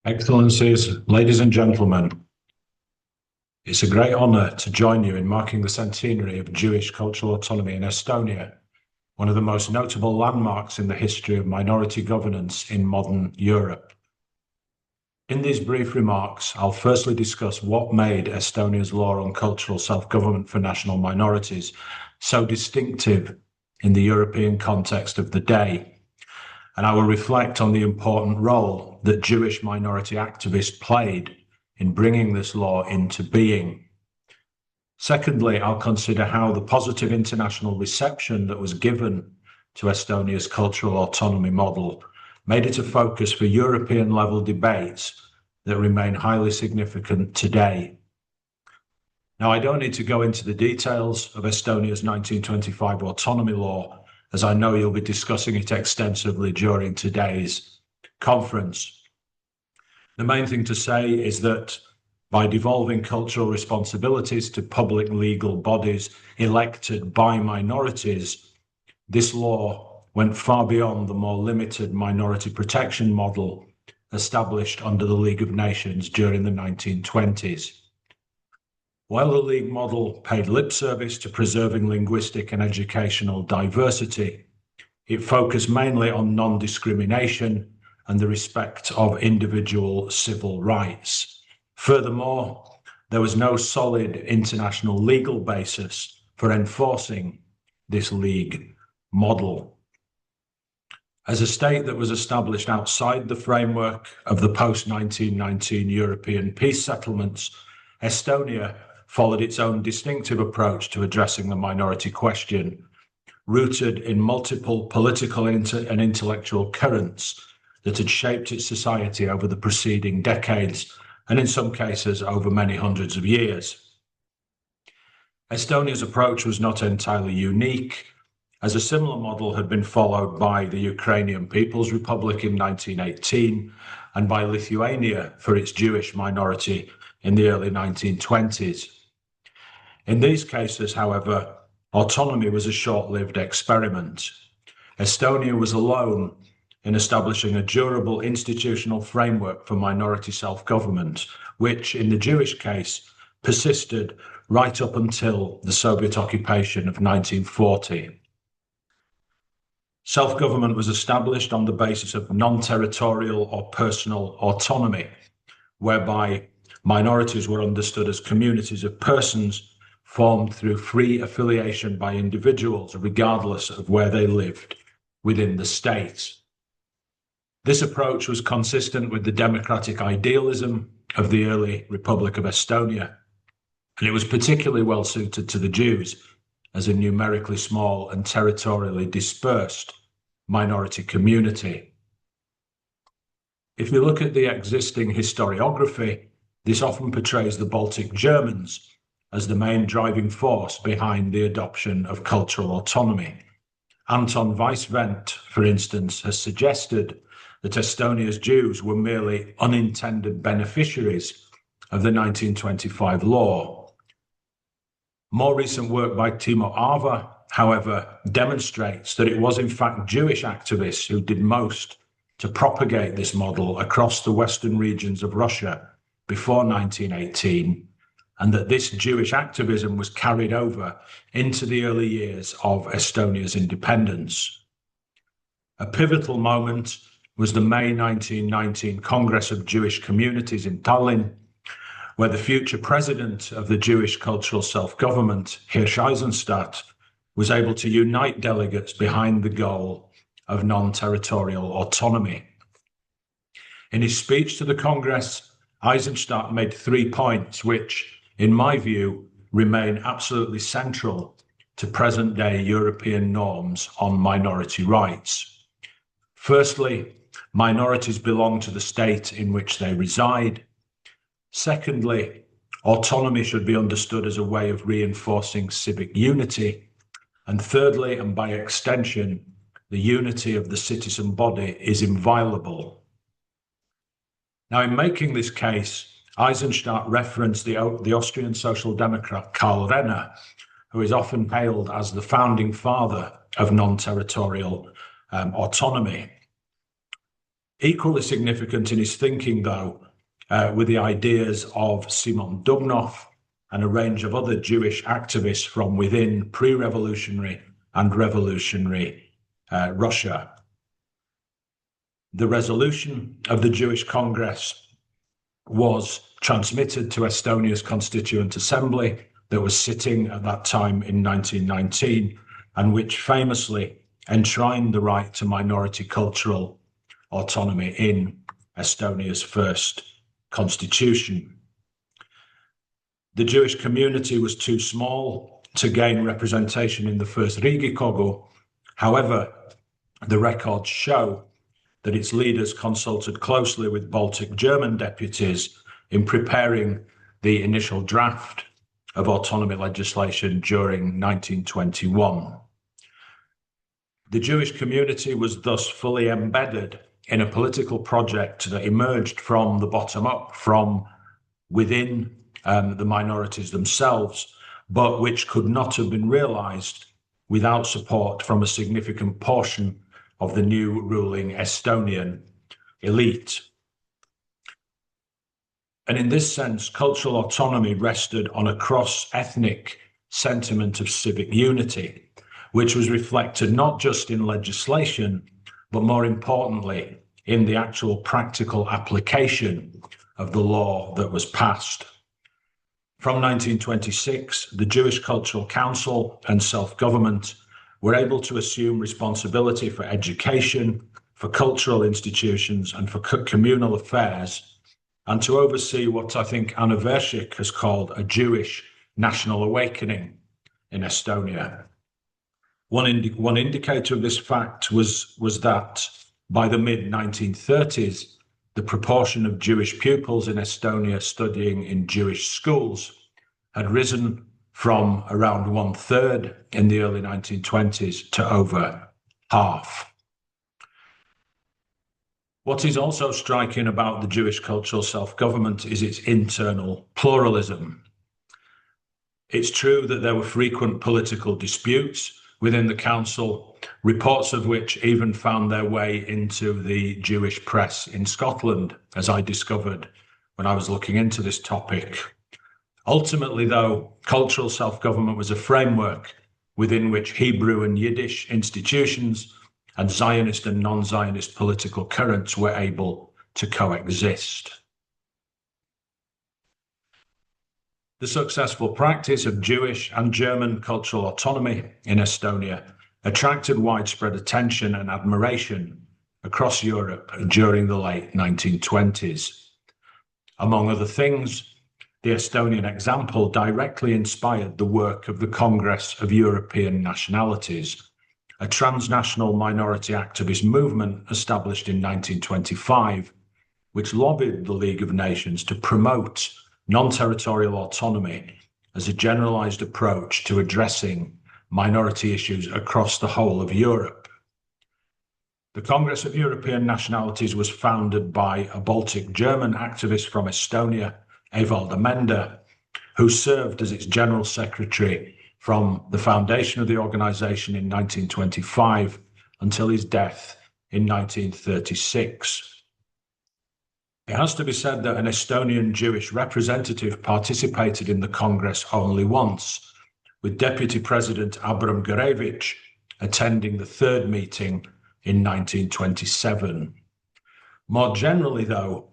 Excellencies, ladies and gentlemen, it's a great honour to join you in marking the centenary of Jewish cultural autonomy in Estonia, one of the most notable landmarks in the history of minority governance in modern Europe. In these brief remarks, I'll firstly discuss what made Estonia's law on cultural self-government for national minorities so distinctive in the European context of the day. And I will reflect on the important role that Jewish minority activists played in bringing this law into being. Secondly, I'll consider how the positive international reception that was given to Estonia's cultural autonomy model made it a focus for European-level debates that remain highly significant today. Now, I don't need to go into the details of Estonia's 1925 autonomy law, as I know you'll be discussing it extensively during today's conference. The main thing to say is that by devolving cultural responsibilities to public legal bodies elected by minorities, this law went far beyond the more limited minority protection model established under the League of Nations during the 1920s. While the League model paid lip service to preserving linguistic and educational diversity, it focused mainly on non-discrimination and the respect of individual civil rights. Furthermore, there was no solid international legal basis for enforcing this League model. As a state that was established outside the framework of the post-1919 European peace settlements, Estonia followed its own distinctive approach to addressing the minority question, rooted in multiple political and intellectual currents that had shaped its society over the preceding decades, and in some cases over many hundreds of years. Estonia's approach was not entirely unique, as a similar model had been followed by the Ukrainian People's Republic in 1918 and by Lithuania for its Jewish minority in the early 1920s. In these cases, however, autonomy was a short-lived experiment. Estonia was alone in establishing a durable institutional framework for minority self-government, which, in the Jewish case, persisted right up until the Soviet occupation of 1940. Self-government was established on the basis of non-territorial or personal autonomy, whereby minorities were understood as communities of persons formed through free affiliation by individuals, regardless of where they lived within the state. This approach was consistent with the democratic idealism of the early Republic of Estonia, and it was particularly well suited to the Jews as a numerically small and territorially dispersed minority community. If you look at the existing historiography, this often portrays the Baltic Germans as the main driving force behind the adoption of cultural autonomy. Anton Weiswendt, for instance, has suggested that Estonia's Jews were merely unintended beneficiaries of the 1925 law. More recent work by Timo Aava, however, demonstrates that it was in fact Jewish activists who did most to propagate this model across the western regions of Russia before 1918, and that this Jewish activism was carried over into the early years of Estonia's independence. A pivotal moment was the May 1919 Congress of Jewish Communities in Tallinn, where the future president of the Jewish cultural self-government, Hirsch Eisenstadt, was able to unite delegates behind the goal of non-territorial autonomy. In his speech to the Congress, Eisenstadt made 3 points which, in my view, remain absolutely central to present-day European norms on minority rights. Firstly, minorities belong to the state in which they reside. Secondly, autonomy should be understood as a way of reinforcing civic unity. And thirdly, and by extension, the unity of the citizen body is inviolable. Now, in making this case, Eisenstadt referenced the Austrian Social Democrat Karl Renner, who is often hailed as the founding father of non-territorial autonomy. Equally significant in his thinking, though, were the ideas of Simon Dubnow and a range of other Jewish activists from within pre-revolutionary and revolutionary Russia. The resolution of the Jewish Congress was transmitted to Estonia's Constituent Assembly that was sitting at that time in 1919, and which famously enshrined the right to minority cultural autonomy in Estonia's first constitution. The Jewish community was too small to gain representation in the first Riigikogu. However, the records show that its leaders consulted closely with Baltic German deputies in preparing the initial draft of autonomy legislation during 1921. The Jewish community was thus fully embedded in a political project that emerged from the bottom up, from within the minorities themselves, but which could not have been realized without support from a significant portion of the new ruling Estonian elite. And in this sense, cultural autonomy rested on a cross-ethnic sentiment of civic unity, which was reflected not just in legislation, but more importantly, in the actual practical application of the law that was passed. From 1926, the Jewish Cultural Council and self-government were able to assume responsibility for education, for cultural institutions, and for communal affairs, and to oversee what I think Anna Vershik has called a Jewish national awakening in Estonia. One indicator of this fact was that by the mid-1930s, the proportion of Jewish pupils in Estonia studying in Jewish schools had risen from around 1/3 in the early 1920s to over half. What is also striking about the Jewish cultural self-government is its internal pluralism. It's true that there were frequent political disputes within the council, reports of which even found their way into the Jewish press in Scotland, as I discovered when I was looking into this topic. Ultimately, though, cultural self-government was a framework within which Hebrew and Yiddish institutions and Zionist and non-Zionist political currents were able to coexist. The successful practice of Jewish and German cultural autonomy in Estonia attracted widespread attention and admiration across Europe during the late 1920s. Among other things, the Estonian example directly inspired the work of the Congress of European Nationalities, a transnational minority activist movement established in 1925, which lobbied the League of Nations to promote non-territorial autonomy as a generalized approach to addressing minority issues across the whole of Europe. The Congress of European Nationalities was founded by a Baltic German activist from Estonia, Evald Amenda, who served as its general secretary from the foundation of the organization in 1925 until his death in 1936. It has to be said that an Estonian Jewish representative participated in the Congress only once, with Deputy President Abram Garevich attending the third meeting in 1927. More generally, though,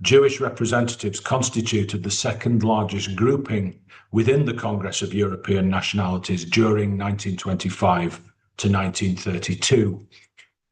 Jewish representatives constituted the second largest grouping within the Congress of European Nationalities during 1925 to 1932,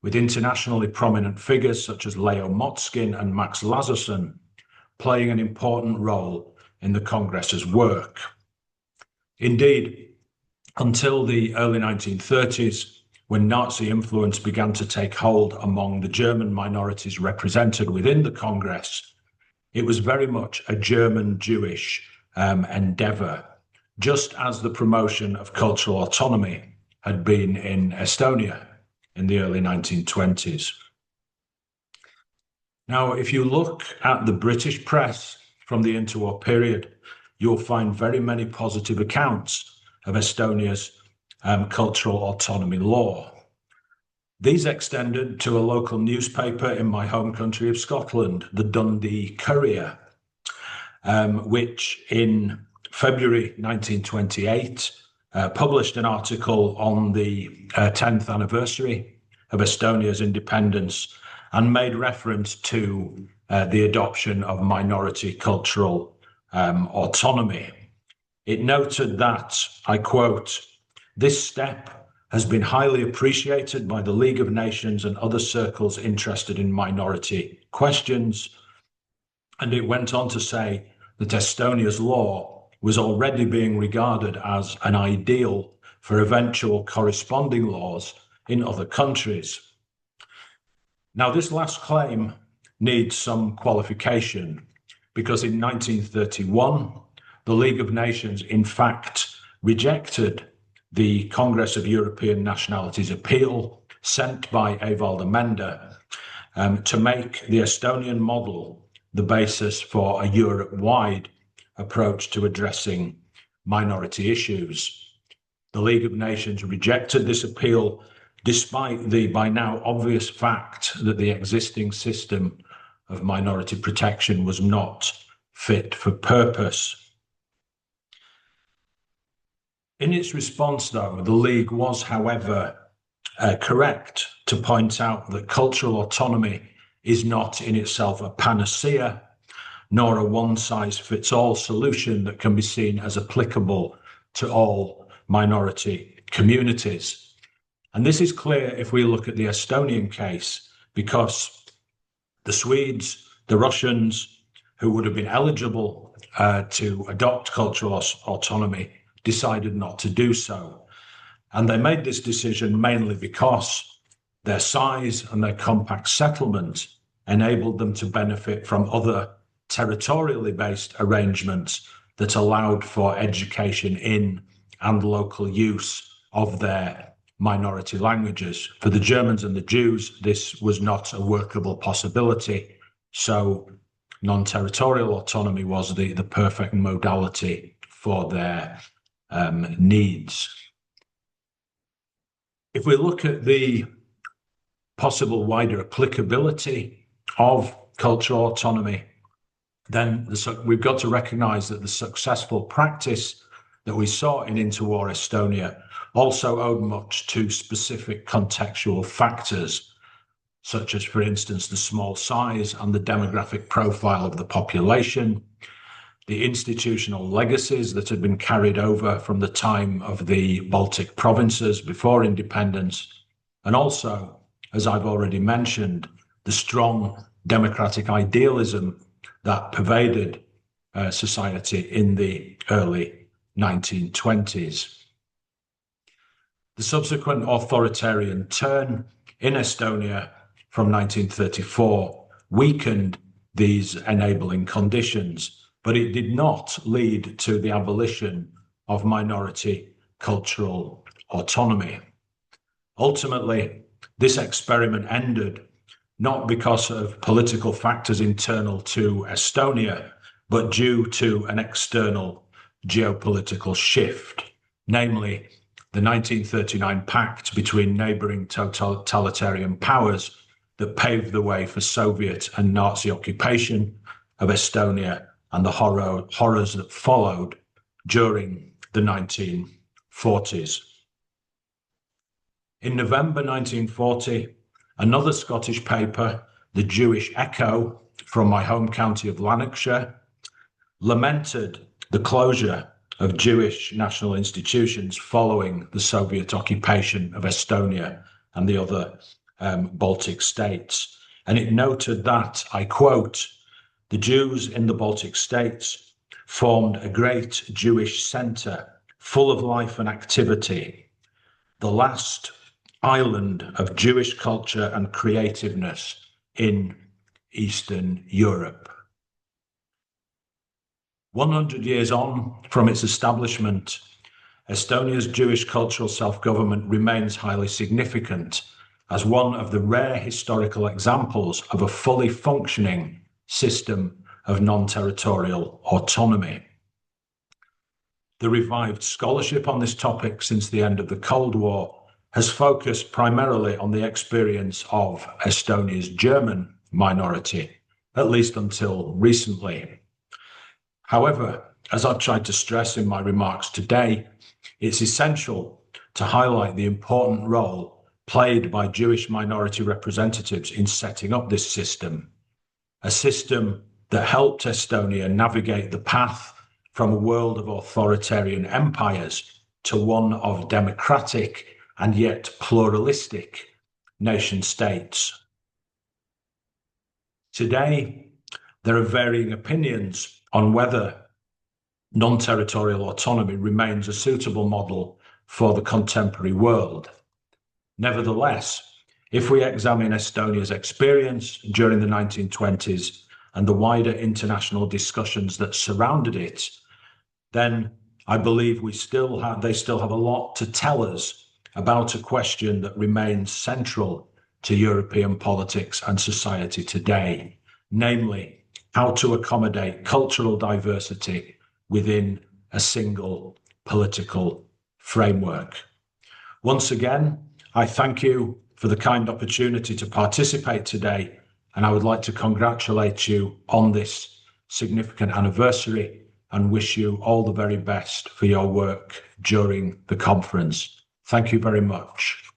with internationally prominent figures such as Leo Motzkin and Max Lazarson playing an important role in the Congress's work. Indeed, until the early 1930s, when Nazi influence began to take hold among the German minorities represented within the Congress, it was very much a German-Jewish endeavor, just as the promotion of cultural autonomy had been in Estonia in the early 1920s. Now, if you look at the British press from the interwar period, you'll find very many positive accounts of Estonia's cultural autonomy law. These extended to a local newspaper in my home country of Scotland, the Dundee Courier, which in February 1928 published an article on the 10th anniversary of Estonia's independence and made reference to the adoption of minority cultural autonomy. It noted that, I quote, "This step has been highly appreciated by the League of Nations and other circles interested in minority questions." And it went on to say that Estonia's law was already being regarded as an ideal for eventual corresponding laws in other countries. Now, this last claim needs some qualification because in 1931, the League of Nations, in fact, rejected the Congress of European Nationalities appeal sent by Ewald Amenda to make the Estonian model the basis for a Europe-wide approach to addressing minority issues. The League of Nations rejected this appeal despite the by now obvious fact that the existing system of minority protection was not fit for purpose. In its response, though, the League was, however, correct to point out that cultural autonomy is not in itself a panacea, nor a one-size-fits-all solution that can be seen as applicable to all minority communities. And this is clear if we look at the Estonian case, because the Swedes, the Russians, who would have been eligible to adopt cultural autonomy, decided not to do so. And they made this decision mainly because their size and their compact settlement enabled them to benefit from other territorially based arrangements that allowed for education in and local use of their minority languages. For the Germans and the Jews, this was not a workable possibility. So non-territorial autonomy was the perfect modality for their needs. If we look at the possible wider applicability of cultural autonomy, then we've got to recognize that the successful practice that we saw in interwar Estonia also owed much to specific contextual factors, such as, for instance, the small size and the demographic profile of the population, the institutional legacies that had been carried over from the time of the Baltic provinces before independence, and also, as I've already mentioned, the strong democratic idealism that pervaded society in the early 1920s. The subsequent authoritarian turn in Estonia from 1934 weakened these enabling conditions, but it did not lead to the abolition of minority cultural autonomy. Ultimately, this experiment ended not because of political factors internal to Estonia, but due to an external geopolitical shift, namely the 1939 pact between neighboring totalitarian powers that paved the way for Soviet and Nazi occupation of Estonia and the horrors that followed during the 1940s. In November 1940, another Scottish paper, the Jewish Echo, from my home county of Lanarkshire, lamented the closure of Jewish national institutions following the Soviet occupation of Estonia and the other Baltic states. And it noted that, I quote, "The Jews in the Baltic states formed a great Jewish centre full of life and activity, the last island of Jewish culture and creativeness in Eastern Europe." 100 years on from its establishment, Estonia's Jewish cultural self-government remains highly significant as one of the rare historical examples of a fully functioning system of non-territorial autonomy. The revived scholarship on this topic since the end of the Cold War has focused primarily on the experience of Estonia's German minority, at least until recently. However, as I've tried to stress in my remarks today, it's essential to highlight the important role played by Jewish minority representatives in setting up this system, a system that helped Estonia navigate the path from a world of authoritarian empires to one of democratic and yet pluralistic nation states. Today, there are varying opinions on whether non-territorial autonomy remains a suitable model for the contemporary world. Nevertheless, if we examine Estonia's experience during the 1920s and the wider international discussions that surrounded it, then I believe they still have a lot to tell us about a question that remains central to European politics and society today, namely how to accommodate cultural diversity within a single political framework. Once again, I thank you for the kind opportunity to participate today, and I would like to congratulate you on this significant anniversary and wish you all the very best for your work during the conference. Thank you very much.